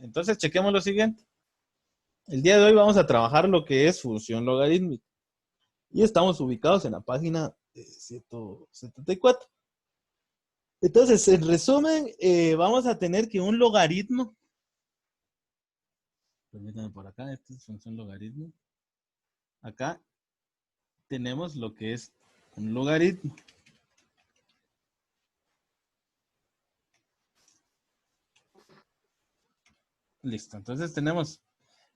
Entonces, chequemos lo siguiente. El día de hoy vamos a trabajar lo que es función logarítmica. Y estamos ubicados en la página 174. Entonces, en resumen, vamos a tener que un logaritmo, permítanme por acá, esta es función logaritmo. Acá tenemos lo que es un logaritmo. Listo, entonces tenemos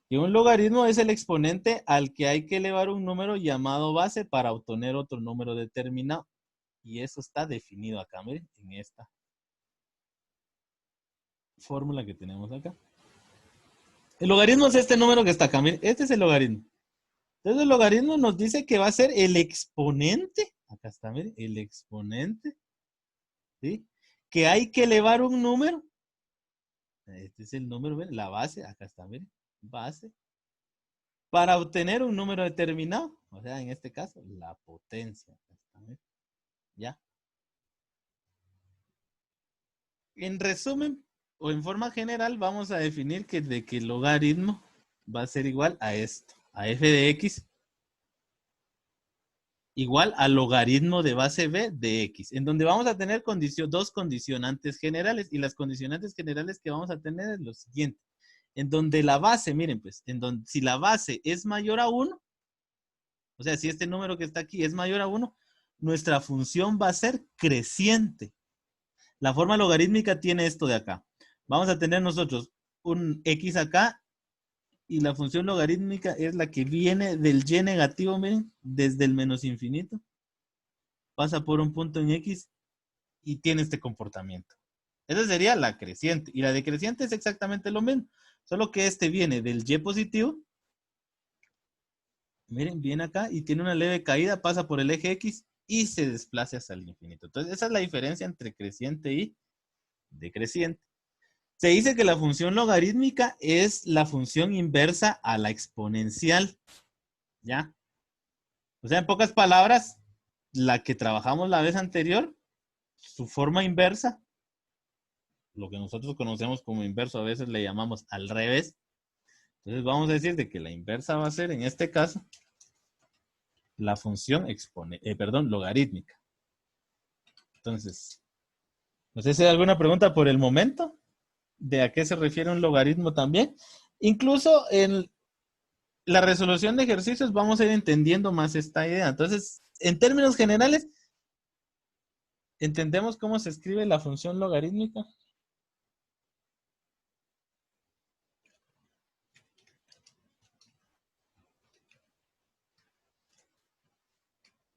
que un logaritmo es el exponente al que hay que elevar un número llamado base para obtener otro número determinado. Y eso está definido acá, miren, en esta fórmula que tenemos acá. El logaritmo es este número que está acá, miren, este es el logaritmo. Entonces el logaritmo nos dice que va a ser el exponente, acá está, miren, el exponente, ¿sí? Que hay que elevar un número. Este es el número, miren, la base, acá está, miren, base, para obtener un número determinado. O sea, en este caso, la potencia. Acá está, miren, ya. En resumen, o en forma general, vamos a definir que el logaritmo va a ser igual a esto, a f de x igual al logaritmo de base b de x, en donde vamos a tener dos condicionantes generales, y las condicionantes generales que vamos a tener es lo siguiente, en donde la base, miren pues, en donde si la base es mayor a 1, o sea, si este número que está aquí es mayor a 1, nuestra función va a ser creciente. La forma logarítmica tiene esto de acá. Vamos a tener nosotros un x acá, y la función logarítmica es la que viene del y negativo, miren, desde el menos infinito, pasa por un punto en x y tiene este comportamiento. Esa sería la creciente. Y la decreciente es exactamente lo mismo, solo que este viene del y positivo. Miren, viene acá y tiene una leve caída, pasa por el eje x y se desplaza hasta el infinito. Entonces, esa es la diferencia entre creciente y decreciente. Se dice que la función logarítmica es la función inversa a la exponencial. ¿Ya? O sea, en pocas palabras, la que trabajamos la vez anterior, su forma inversa, lo que nosotros conocemos como inverso, a veces le llamamos al revés. Entonces vamos a decir de que la inversa va a ser, en este caso, la función logarítmica. Entonces, no sé si hay alguna pregunta por el momento de a qué se refiere un logaritmo también. Incluso en la resolución de ejercicios vamos a ir entendiendo más esta idea. Entonces, en términos generales, ¿entendemos cómo se escribe la función logarítmica?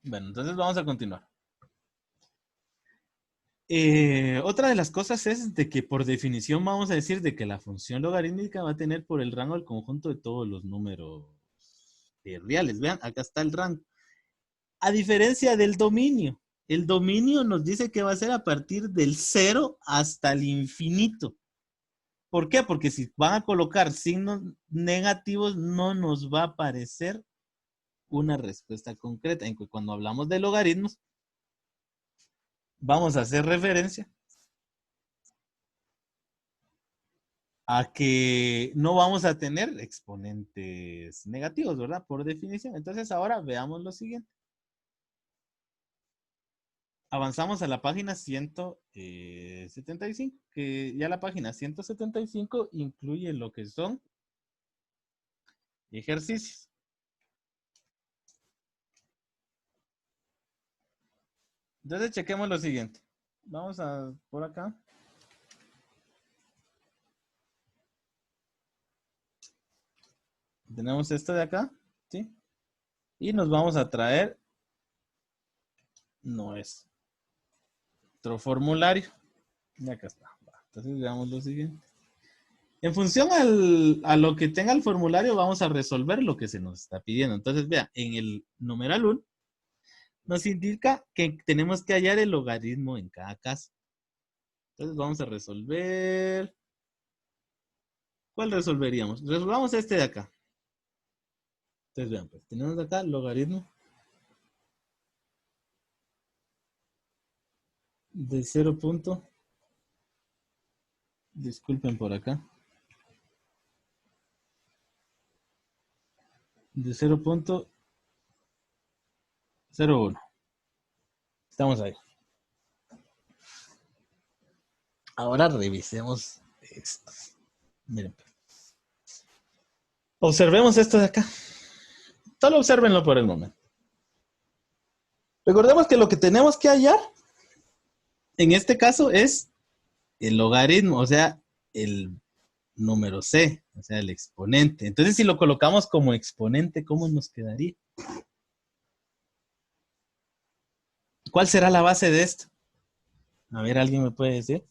Bueno, entonces vamos a continuar. Otra de las cosas es de que por definición vamos a decir de que la función logarítmica va a tener por el rango el conjunto de todos los números reales. Vean, acá está el rango. A diferencia del dominio, el dominio nos dice que va a ser a partir del 0 hasta el infinito. ¿Por qué? Porque si van a colocar signos negativos no nos va a aparecer una respuesta concreta. En que cuando hablamos de logaritmos, vamos a hacer referencia a que no vamos a tener exponentes negativos, ¿verdad? Por definición. Entonces ahora veamos lo siguiente. Avanzamos a la página 175, que ya la página 175 incluye lo que son ejercicios. Entonces chequemos lo siguiente. Vamos a por acá. Tenemos esto de acá, ¿sí? Y nos vamos a traer nuestro formulario. Y acá está. Entonces veamos lo siguiente. En función a lo que tenga el formulario, vamos a resolver lo que se nos está pidiendo. Entonces, vea, en el numeral 1 nos indica que tenemos que hallar el logaritmo en cada caso. Entonces, vamos a resolver. ¿Cuál resolveríamos? Resolvamos este de acá. Entonces, vean, pues tenemos acá logaritmo de 0. Disculpen por acá. de 0.01. Estamos ahí. Ahora revisemos esto. Miren. Observemos esto de acá. Solo obsérvenlo por el momento. Recordemos que lo que tenemos que hallar en este caso es el logaritmo, o sea, el número c, o sea, el exponente. Entonces, si lo colocamos como exponente, ¿cómo nos quedaría? ¿Cuál será la base de esto? A ver, ¿alguien me puede decir?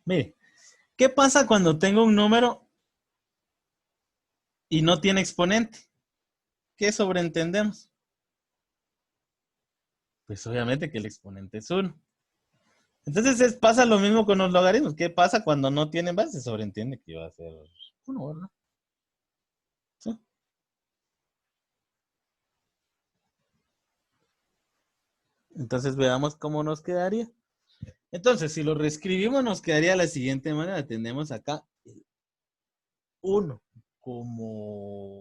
Mire, ¿qué pasa cuando tengo un número y no tiene exponente? ¿Qué sobreentendemos? Pues obviamente que el exponente es 1. Entonces pasa lo mismo con los logaritmos. ¿Qué pasa cuando no tienen base? Se sobreentiende que va a ser 1, ¿verdad? ¿Sí? Entonces veamos cómo nos quedaría. Entonces, si lo reescribimos, nos quedaría de la siguiente manera. Tenemos acá 1 como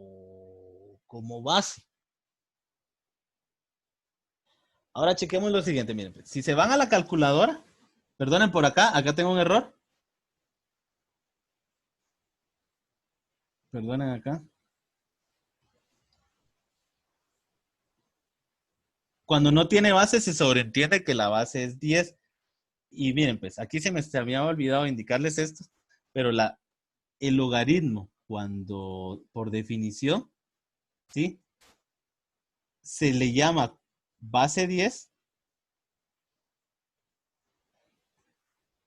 base. Ahora chequemos lo siguiente. Miren, pues, si se van a la calculadora, perdonen por acá tengo un error. Perdonen acá. Cuando no tiene base, se sobreentiende que la base es 10. Y miren, pues aquí se me había olvidado indicarles esto, pero el logaritmo, cuando por definición, ¿sí? Se le llama base 10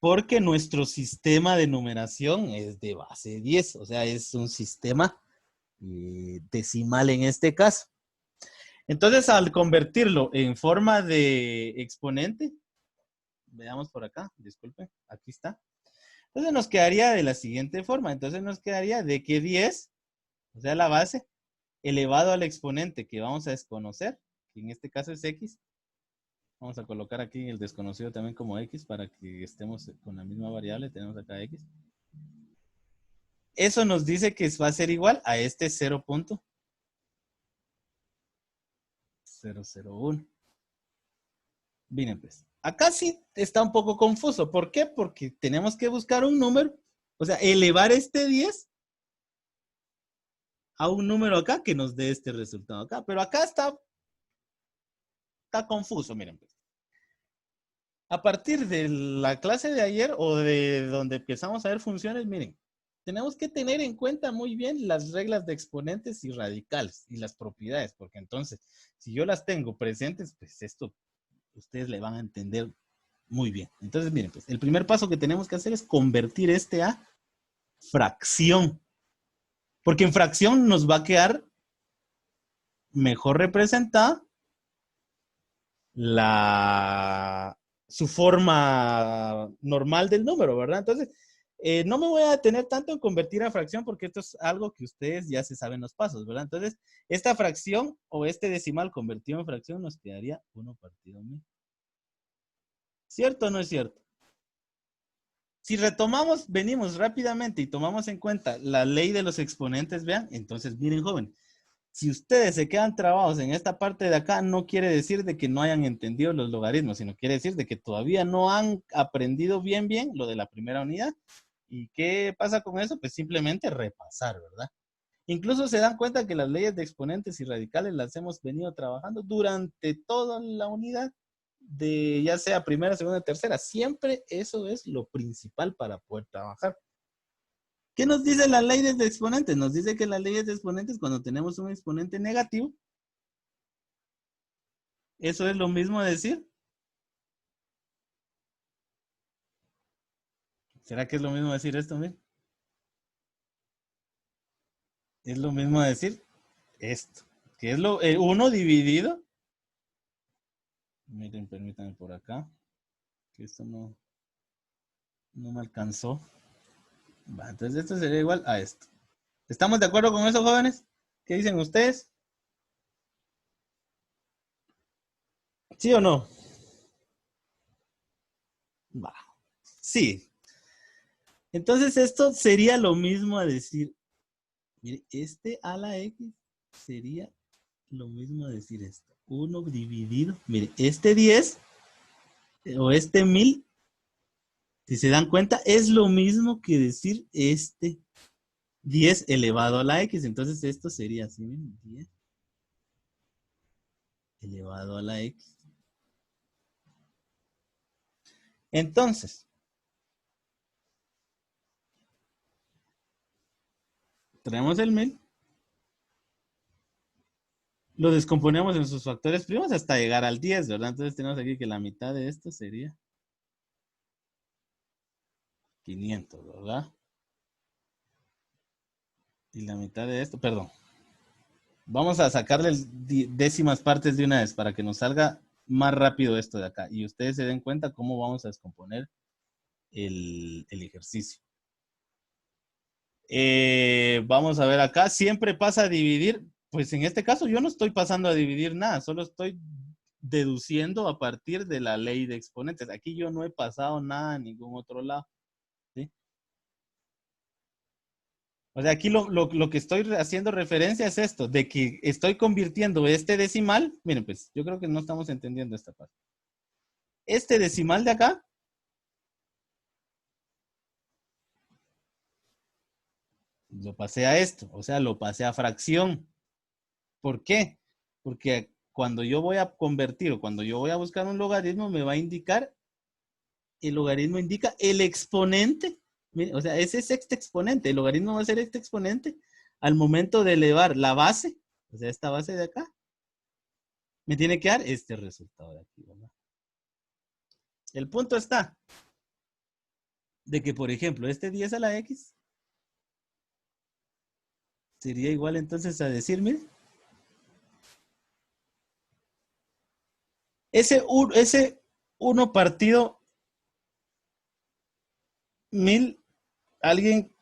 porque nuestro sistema de numeración es de base 10, o sea, es un sistema decimal en este caso. Entonces, al convertirlo en forma de exponente, veamos por acá, disculpen, aquí está. Entonces nos quedaría de la siguiente forma. Entonces nos quedaría de que 10, o sea, la base, elevado al exponente que vamos a desconocer, que en este caso es x. Vamos a colocar aquí el desconocido también como x para que estemos con la misma variable. Tenemos acá x. Eso nos dice que va a ser igual a este 0.001. Miren, pues, acá sí está un poco confuso. ¿Por qué? Porque tenemos que buscar un número, o sea, elevar este 10 a un número acá que nos dé este resultado acá. Pero acá está confuso, miren, pues. A partir de la clase de ayer o de donde empezamos a ver funciones, miren, tenemos que tener en cuenta muy bien las reglas de exponentes y radicales y las propiedades, porque entonces, si yo las tengo presentes, pues esto ustedes le van a entender muy bien. Entonces, miren, pues el primer paso que tenemos que hacer es convertir este a fracción, porque en fracción nos va a quedar mejor representada su forma normal del número, ¿verdad? Entonces, no me voy a detener tanto en convertir a fracción porque esto es algo que ustedes ya se saben los pasos, ¿verdad? Entonces, esta fracción o este decimal convertido en fracción nos quedaría 1 partido 1000. ¿Cierto o no es cierto? Si retomamos, venimos rápidamente y tomamos en cuenta la ley de los exponentes, vean, entonces miren, joven, si ustedes se quedan trabados en esta parte de acá, no quiere decir de que no hayan entendido los logaritmos, sino quiere decir de que todavía no han aprendido bien lo de la primera unidad. ¿Y qué pasa con eso? Pues simplemente repasar, ¿verdad? Incluso se dan cuenta que las leyes de exponentes y radicales las hemos venido trabajando durante toda la unidad, de ya sea primera, segunda, tercera. Siempre eso es lo principal para poder trabajar. ¿Qué nos dice las leyes de exponentes? Nos dice que las leyes de exponentes, cuando tenemos un exponente negativo, eso es lo mismo decir. ¿Será que es lo mismo decir esto, mire? Es lo mismo decir esto, que es lo 1 dividido. Miren, permítanme por acá, que esto no me alcanzó. Va, entonces esto sería igual a esto. ¿Estamos de acuerdo con eso, jóvenes? ¿Qué dicen ustedes? ¿Sí o no? Va. Sí. Entonces esto sería lo mismo a decir, mire, este a la x sería lo mismo a decir esto. 1 dividido, mire, este 10 o este 1000, si se dan cuenta, es lo mismo que decir este 10 elevado a la x. Entonces esto sería así, miren, 10 elevado a la x. Entonces, tenemos el 1000, lo descomponemos en sus factores primos hasta llegar al 10, ¿verdad? Entonces tenemos aquí que la mitad de esto sería 500, ¿verdad? Y la mitad de esto, perdón. Vamos a sacarle décimas partes de una vez para que nos salga más rápido esto de acá. Y ustedes se den cuenta cómo vamos a descomponer el ejercicio. Vamos a ver acá. Siempre pasa a dividir. Pues en este caso yo no estoy pasando a dividir nada. Solo estoy deduciendo a partir de la ley de exponentes. Aquí yo no he pasado nada a ningún otro lado. ¿Sí? O sea, aquí lo que estoy haciendo referencia es esto, de que estoy convirtiendo este decimal. Miren, pues yo creo que no estamos entendiendo esta parte. Este decimal de acá lo pasé a esto, o sea, lo pasé a fracción. ¿Por qué? Porque cuando yo voy a convertir o cuando yo voy a buscar un logaritmo, me va a indicar, el logaritmo indica el exponente. O sea, ese es este exponente. El logaritmo va a ser este exponente al momento de elevar la base, o sea, esta base de acá, me tiene que dar este resultado de aquí, ¿verdad? El punto está de que, por ejemplo, este 10 a la x sería igual entonces a decir, mire, ese 1 partido 1000, alguien,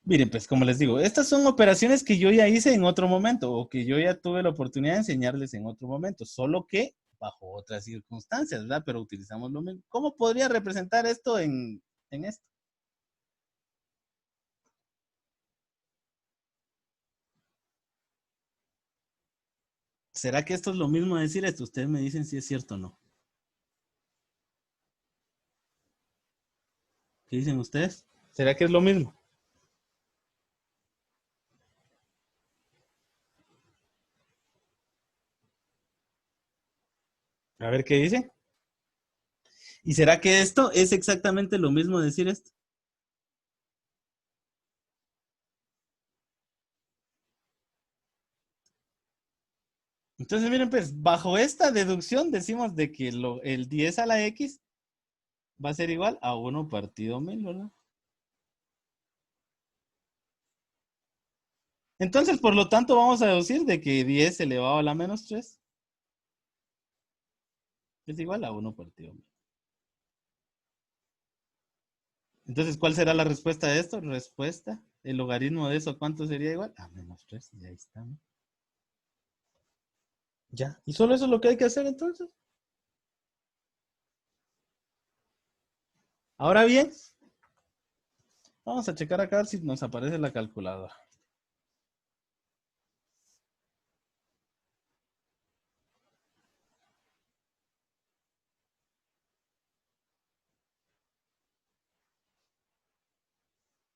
miren, pues como les digo, estas son operaciones que yo ya hice en otro momento o que yo ya tuve la oportunidad de enseñarles en otro momento, solo que bajo otras circunstancias, ¿verdad? Pero utilizamos lo mismo. ¿Cómo podría representar esto en esto? ¿Será que esto es lo mismo a decir esto? Ustedes me dicen si es cierto o no. ¿Qué dicen ustedes? ¿Será que es lo mismo? A ver qué dice. ¿Y será que esto es exactamente lo mismo decir esto? Entonces, miren, pues, bajo esta deducción decimos de que el 10 a la x va a ser igual a 1 partido 1000, ¿verdad? Entonces, por lo tanto, vamos a deducir de que 10 elevado a la menos 3 es igual a 1 partido 1000. Entonces, ¿cuál será la respuesta de esto? Respuesta, el logaritmo de eso, ¿cuánto sería igual? A menos 3, y ahí está, ¿no? Ya, y solo eso es lo que hay que hacer entonces. Ahora bien, vamos a checar acá si nos aparece la calculadora.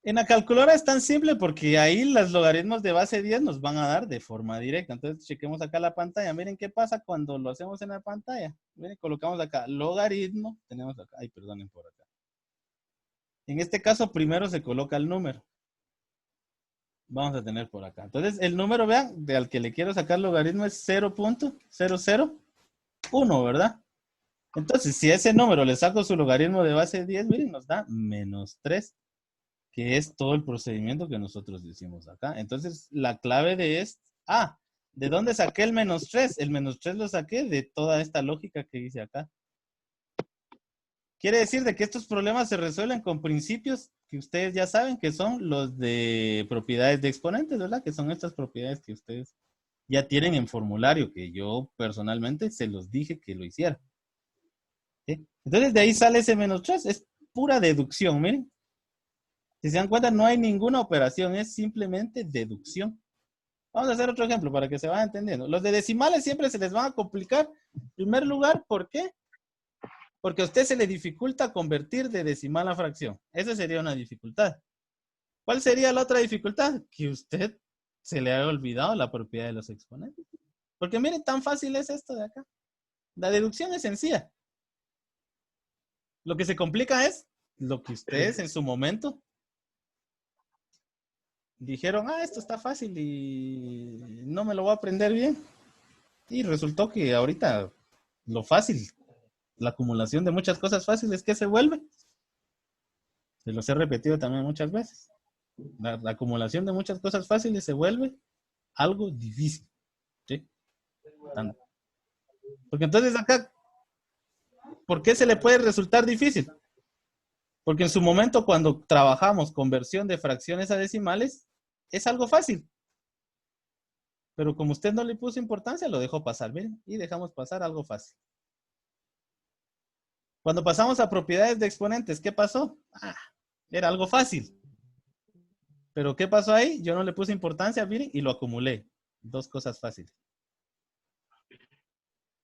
En la calculadora es tan simple porque ahí los logaritmos de base 10 nos van a dar de forma directa. Entonces, chequemos acá la pantalla. Miren qué pasa cuando lo hacemos en la pantalla. Miren, colocamos acá logaritmo. Tenemos acá. Ay, perdonen por acá. En este caso, primero se coloca el número. Vamos a tener por acá. Entonces, el número, vean, de al que le quiero sacar logaritmo es 0.001, ¿verdad? Entonces, si a ese número le saco su logaritmo de base 10, miren, nos da menos 3, que es todo el procedimiento que nosotros decimos acá. Entonces, la clave de es, ¿de dónde saqué el menos 3? El menos 3 lo saqué de toda esta lógica que hice acá. Quiere decir de que estos problemas se resuelven con principios que ustedes ya saben que son los de propiedades de exponentes, ¿verdad? Que son estas propiedades que ustedes ya tienen en formulario, que yo personalmente se los dije que lo hiciera. ¿Sí? Entonces de ahí sale ese menos 3, es pura deducción, miren. Si se dan cuenta, no hay ninguna operación, es simplemente deducción. Vamos a hacer otro ejemplo para que se vaya entendiendo. Los de decimales siempre se les van a complicar. En primer lugar, ¿por qué? Porque a usted se le dificulta convertir de decimal a fracción. Esa sería una dificultad. ¿Cuál sería la otra dificultad? Que usted se le haya olvidado la propiedad de los exponentes. Porque miren, tan fácil es esto de acá. La deducción es sencilla. Lo que se complica es lo que ustedes en su momento dijeron, esto está fácil y no me lo voy a aprender bien. Y resultó que ahorita lo fácil, la acumulación de muchas cosas fáciles, ¿qué se vuelve? Se los he repetido también muchas veces. La acumulación de muchas cosas fáciles se vuelve algo difícil. ¿Sí? Porque entonces acá, ¿por qué se le puede resultar difícil? Porque en su momento cuando trabajamos conversión de fracciones a decimales, es algo fácil. Pero como usted no le puso importancia, lo dejó pasar, miren, y dejamos pasar algo fácil. Cuando pasamos a propiedades de exponentes, ¿qué pasó? Era algo fácil. Pero ¿qué pasó ahí? Yo no le puse importancia, miren, y lo acumulé. Dos cosas fáciles.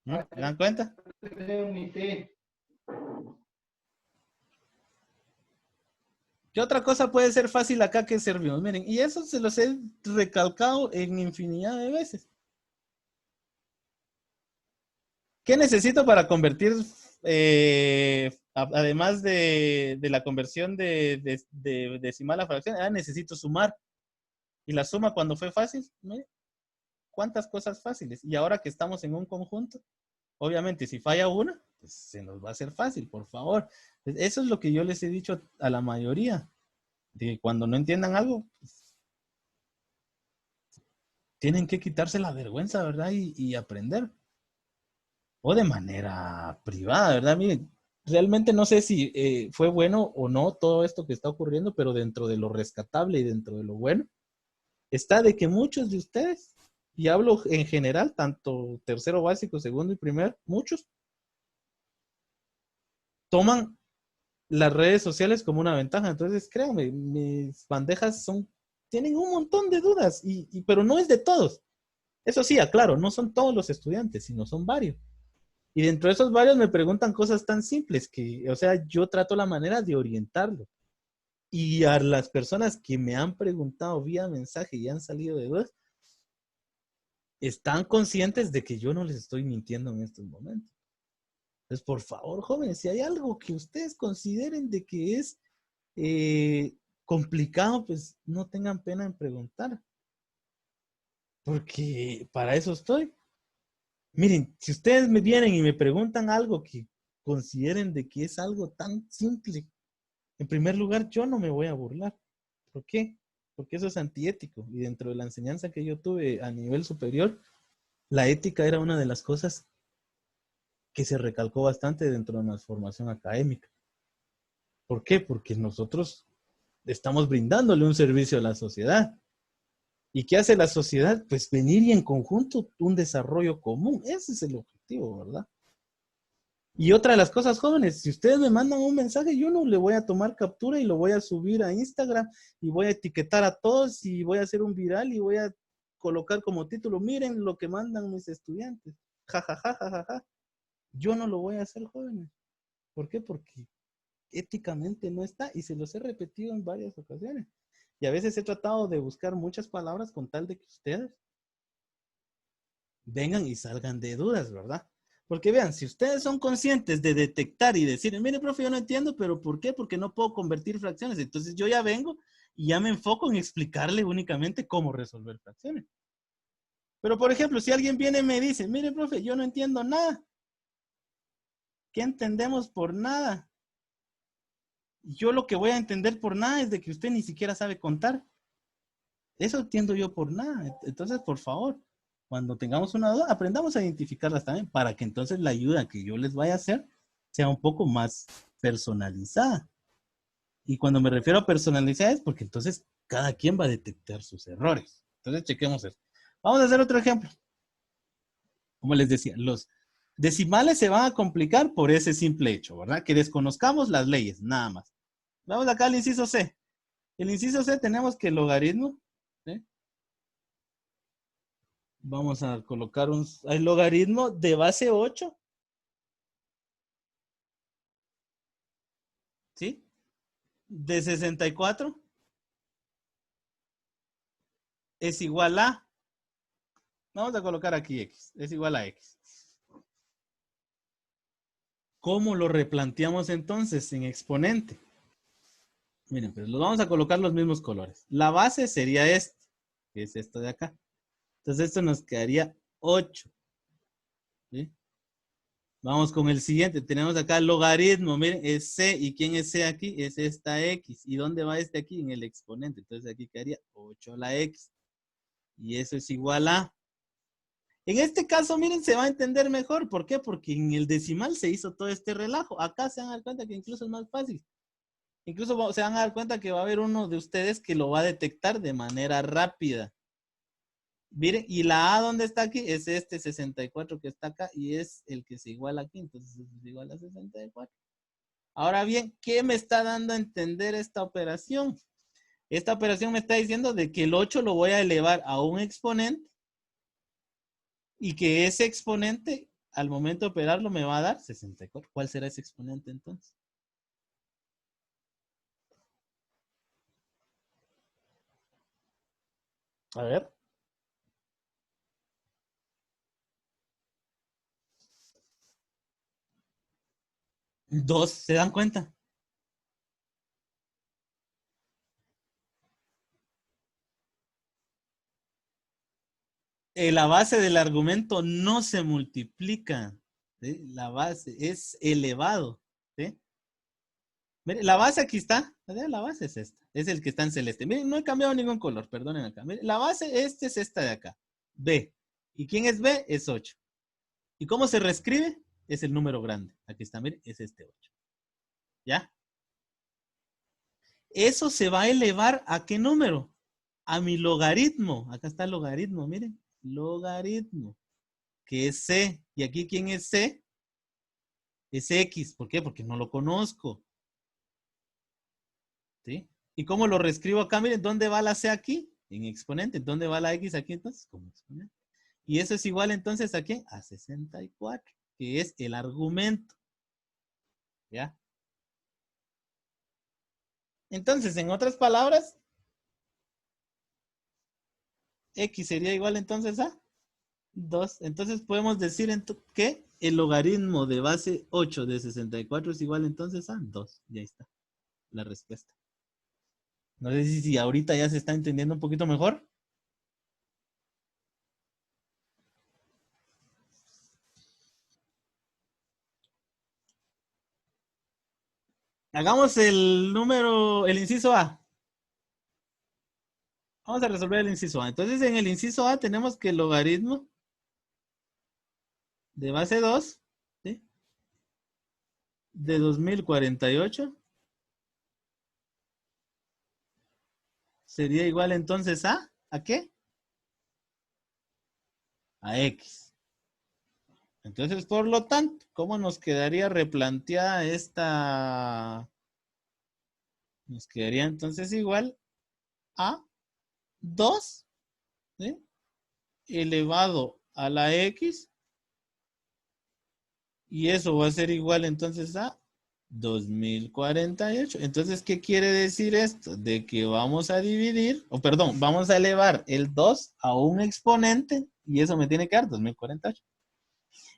¿No? ¿Se dan cuenta? ¿Qué otra cosa puede ser fácil acá que servimos? Miren, y eso se los he recalcado en infinidad de veces. ¿Qué necesito para convertir, además de la conversión de decimal a fracción? Necesito sumar. ¿Y la suma cuando fue fácil? Miren, ¿cuántas cosas fáciles? Y ahora que estamos en un conjunto, obviamente si falla una, pues se nos va a hacer fácil, por favor. Eso es lo que yo les he dicho a la mayoría. De que cuando no entiendan algo, pues, tienen que quitarse la vergüenza, ¿verdad? Y aprender. O de manera privada, ¿verdad? Miren, realmente no sé si fue bueno o no todo esto que está ocurriendo, pero dentro de lo rescatable y dentro de lo bueno, está de que muchos de ustedes, y hablo en general, tanto tercero básico, segundo y primer, muchos toman las redes sociales como una ventaja. Entonces, créanme, mis bandejas tienen un montón de dudas, pero no es de todos. Eso sí, aclaro, no son todos los estudiantes, sino son varios. Y dentro de esos varios me preguntan cosas tan simples que, o sea, yo trato la manera de orientarlo. Y a las personas que me han preguntado vía mensaje y han salido de dudas, están conscientes de que yo no les estoy mintiendo en estos momentos. Entonces, por favor, jóvenes, si hay algo que ustedes consideren de que es complicado, pues no tengan pena en preguntar. Porque para eso estoy. Miren, si ustedes me vienen y me preguntan algo que consideren de que es algo tan simple, en primer lugar, yo no me voy a burlar. ¿Por qué? Porque eso es antiético. Y dentro de la enseñanza que yo tuve a nivel superior, la ética era una de las cosas que se recalcó bastante dentro de nuestra formación académica. ¿Por qué? Porque nosotros estamos brindándole un servicio a la sociedad. ¿Y qué hace la sociedad? Pues venir y en conjunto un desarrollo común. Ese es el objetivo, ¿verdad? Y otra de las cosas, jóvenes, si ustedes me mandan un mensaje, yo no le voy a tomar captura y lo voy a subir a Instagram y voy a etiquetar a todos y voy a hacer un viral y voy a colocar como título, miren lo que mandan mis estudiantes. Ja, ja, ja, ja, ja, ja. Yo no lo voy a hacer, jóvenes. ¿Por qué? Porque éticamente no está y se los he repetido en varias ocasiones. Y a veces he tratado de buscar muchas palabras con tal de que ustedes vengan y salgan de dudas, ¿verdad? Porque vean, si ustedes son conscientes de detectar y decir, mire, profe, yo no entiendo, pero ¿por qué? Porque no puedo convertir fracciones. Entonces yo ya vengo y ya me enfoco en explicarle únicamente cómo resolver fracciones. Pero, por ejemplo, si alguien viene y me dice, mire, profe, yo no entiendo nada. ¿Qué entendemos por nada? Yo lo que voy a entender por nada es de que usted ni siquiera sabe contar. Eso entiendo yo por nada. Entonces, por favor, cuando tengamos una duda, aprendamos a identificarlas también para que entonces la ayuda que yo les vaya a hacer sea un poco más personalizada. Y cuando me refiero a personalizar es porque entonces cada quien va a detectar sus errores. Entonces chequemos esto. Vamos a hacer otro ejemplo. Como les decía, los decimales se van a complicar por ese simple hecho, ¿verdad? Que desconozcamos las leyes, nada más. Vamos acá al inciso C. El inciso C tenemos que el logaritmo, ¿sí? Vamos a colocar el logaritmo de base 8, ¿sí? De 64 es igual a, vamos a colocar aquí X, es igual a X. ¿Cómo lo replanteamos entonces en exponente? Miren, pues los vamos a colocar los mismos colores. La base sería este, que es esto de acá. Entonces esto nos quedaría 8. ¿Sí? Vamos con el siguiente. Tenemos acá el logaritmo. Miren, es C. ¿Y quién es C aquí? Es esta X. ¿Y dónde va este aquí? En el exponente. Entonces aquí quedaría 8 a la X. Y eso es igual a... En este caso, miren, se va a entender mejor. ¿Por qué? Porque en el decimal se hizo todo este relajo. Acá se van a dar cuenta que incluso es más fácil. Incluso se van a dar cuenta que va a haber uno de ustedes que lo va a detectar de manera rápida. Miren, y la A, ¿dónde está aquí? Es este 64 que está acá y es el que se iguala aquí. Entonces es igual a 64. Ahora bien, ¿qué me está dando a entender esta operación? Esta operación me está diciendo de que el 8 lo voy a elevar a un exponente y que ese exponente, al momento de operarlo, me va a dar 64. ¿Cuál será ese exponente entonces? A ver. 2, ¿se dan cuenta? La base del argumento no se multiplica. ¿Sí? La base es elevado. ¿Sí? Mire, la base aquí está. ¿Sí? La base es esta. Es el que está en celeste. Miren, no he cambiado ningún color, perdonen acá. Miren, la base, este es esta de acá. B. ¿Y quién es B? Es 8. ¿Y cómo se reescribe? Es el número grande. Aquí está, miren, es este 8. ¿Ya? Eso se va a elevar ¿a qué número? A mi logaritmo. Acá está el logaritmo, miren. Logaritmo. Que es C. ¿Y aquí quién es C? Es X. ¿Por qué? Porque no lo conozco. ¿Sí? ¿Y cómo lo reescribo acá? Miren, ¿dónde va la C aquí? En exponente. ¿Dónde va la X aquí entonces? Como exponente. Y eso es igual entonces ¿a qué? A 64, que es el argumento. ¿Ya? Entonces, en otras palabras, X sería igual entonces a 2. Entonces podemos decir que el logaritmo de base 8 de 64 es igual entonces a 2. Ya está la respuesta. No sé si ahorita ya se está entendiendo un poquito mejor. Hagamos el inciso A. Vamos a resolver el inciso A. Entonces, en el inciso A tenemos que el logaritmo de base 2, ¿sí? De 2048 sería igual entonces ¿a qué? A X. Entonces, por lo tanto, ¿cómo nos quedaría replanteada esta? Nos quedaría entonces igual a 2, ¿sí? Elevado a la X, y eso va a ser igual entonces a 2048. Entonces, ¿qué quiere decir esto? De que vamos a dividir, o perdón, vamos a elevar el 2 a un exponente, y eso me tiene que dar 2048.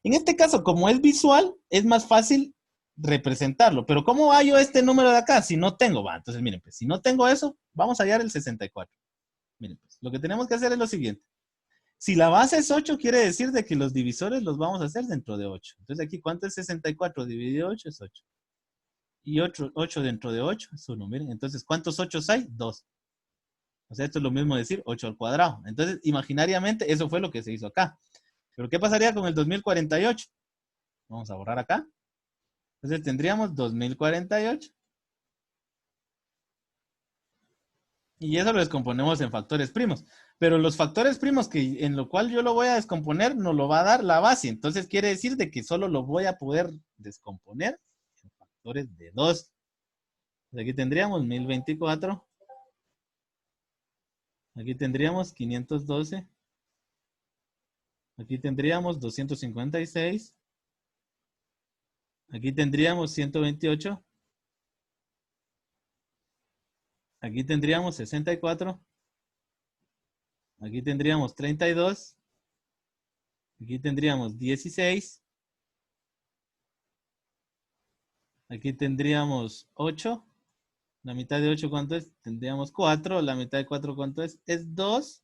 En este caso, como es visual, es más fácil representarlo. Pero ¿cómo hallo este número de acá si no tengo? Va, entonces miren, pues si no tengo eso, vamos a hallar el 64. Miren, pues lo que tenemos que hacer es lo siguiente. Si la base es 8, quiere decir de que los divisores los vamos a hacer dentro de 8. Entonces aquí, ¿cuánto es 64 dividido 8? Es 8. Y 8 dentro de 8 es 1. Miren, entonces, ¿cuántos 8 hay? 2. O sea, esto es lo mismo decir 8 al cuadrado. Entonces, imaginariamente, eso fue lo que se hizo acá. Pero, ¿qué pasaría con el 2048? Vamos a borrar acá. Entonces, tendríamos 2048 Y eso lo descomponemos en factores primos. Pero los factores primos que en lo cual yo lo voy a descomponer nos lo va a dar la base. Entonces quiere decir de que solo lo voy a poder descomponer en factores de 2. Aquí tendríamos 1024. Aquí tendríamos 512. Aquí tendríamos 256. Aquí tendríamos 128. Aquí tendríamos 64. Aquí tendríamos 32. Aquí tendríamos 16. Aquí tendríamos 8. La mitad de 8, ¿cuánto es? Tendríamos 4. La mitad de 4, ¿cuánto es? Es 2.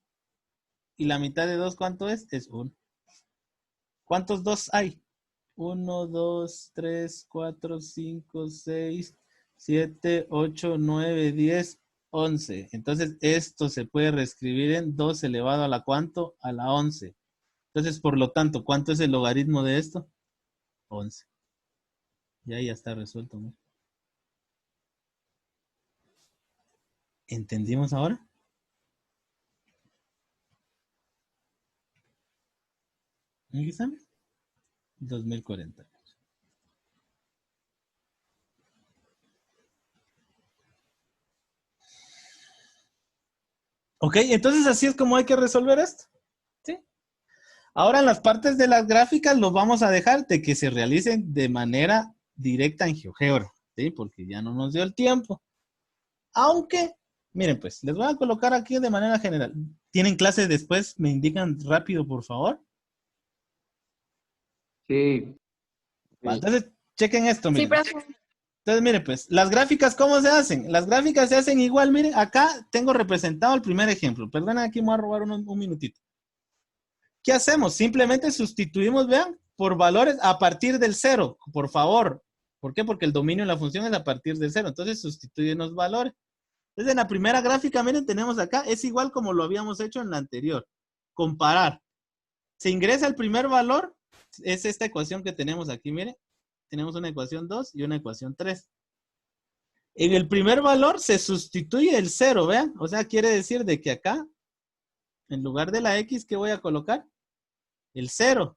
Y la mitad de 2, ¿cuánto es? Es 1. ¿Cuántos 2 hay? 1, 2, 3, 4, 5, 6, 7, 8, 9, 10, 11. Entonces, esto se puede reescribir en 2 elevado a la ¿cuánto? A la 11. Entonces, por lo tanto, ¿cuánto es el logaritmo de esto? 11. Ya está resuelto, ¿no? ¿Entendimos ahora? ¿Aquí están? 2040. Ok, entonces así es como hay que resolver esto. ¿Sí? Ahora en las partes de las gráficas los vamos a dejar de que se realicen de manera directa en GeoGebra, ¿sí? Porque ya no nos dio el tiempo. Aunque, miren pues, les voy a colocar aquí de manera general. ¿Tienen clase después? ¿Me indican rápido, por favor? Sí. Va, entonces, chequen esto, Sí, miren. profe. Entonces, miren pues, las gráficas, ¿cómo se hacen? Las gráficas se hacen igual, miren, acá tengo representado el primer ejemplo. Perdona, aquí me voy a robar un minutito. ¿Qué hacemos? Simplemente sustituimos, vean, por valores a partir del 0, por favor. ¿Por qué? Porque el dominio de la función es a partir del 0. Entonces sustituyen los valores. Entonces en la primera gráfica, miren, tenemos acá, es igual como lo habíamos hecho en la anterior. Comparar. Se ingresa el primer valor, es esta ecuación que tenemos aquí, miren. Tenemos una ecuación 2 y una ecuación 3. En el primer valor se sustituye el 0, vean. O sea, quiere decir de que acá, en lugar de la X, ¿qué voy a colocar? El 0.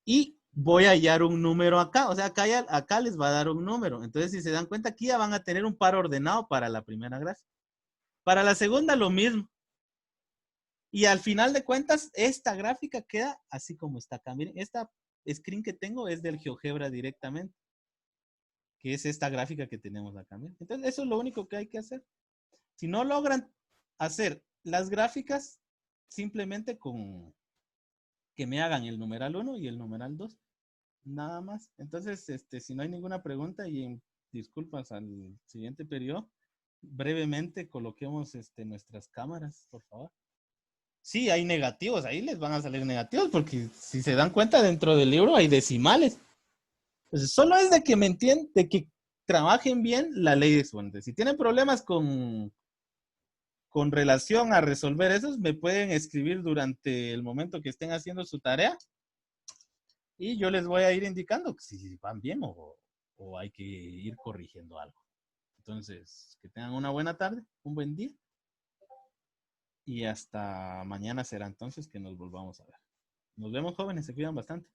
Y voy a hallar un número acá. O sea, acá les va a dar un número. Entonces, si se dan cuenta, aquí ya van a tener un par ordenado para la primera gráfica. Para la segunda, lo mismo. Y al final de cuentas, esta gráfica queda así como está acá. Miren, esta screen que tengo es del GeoGebra directamente, que es esta gráfica que tenemos acá. Miren. Entonces, eso es lo único que hay que hacer. Si no logran hacer las gráficas, simplemente con que me hagan el numeral 1 y el numeral 2. Nada más. Entonces, si no hay ninguna pregunta y en disculpas al siguiente periodo, brevemente coloquemos nuestras cámaras, por favor. Sí, hay negativos, ahí les van a salir negativos, porque si se dan cuenta, dentro del libro hay decimales. Entonces, solo es de que me entiendan, de que trabajen bien la ley de exponentes. Si tienen problemas con relación a resolver esos, me pueden escribir durante el momento que estén haciendo su tarea y yo les voy a ir indicando si van bien o hay que ir corrigiendo algo. Entonces, que tengan una buena tarde, un buen día. Y hasta mañana será entonces que nos volvamos a ver. Nos vemos, jóvenes, se cuidan bastante.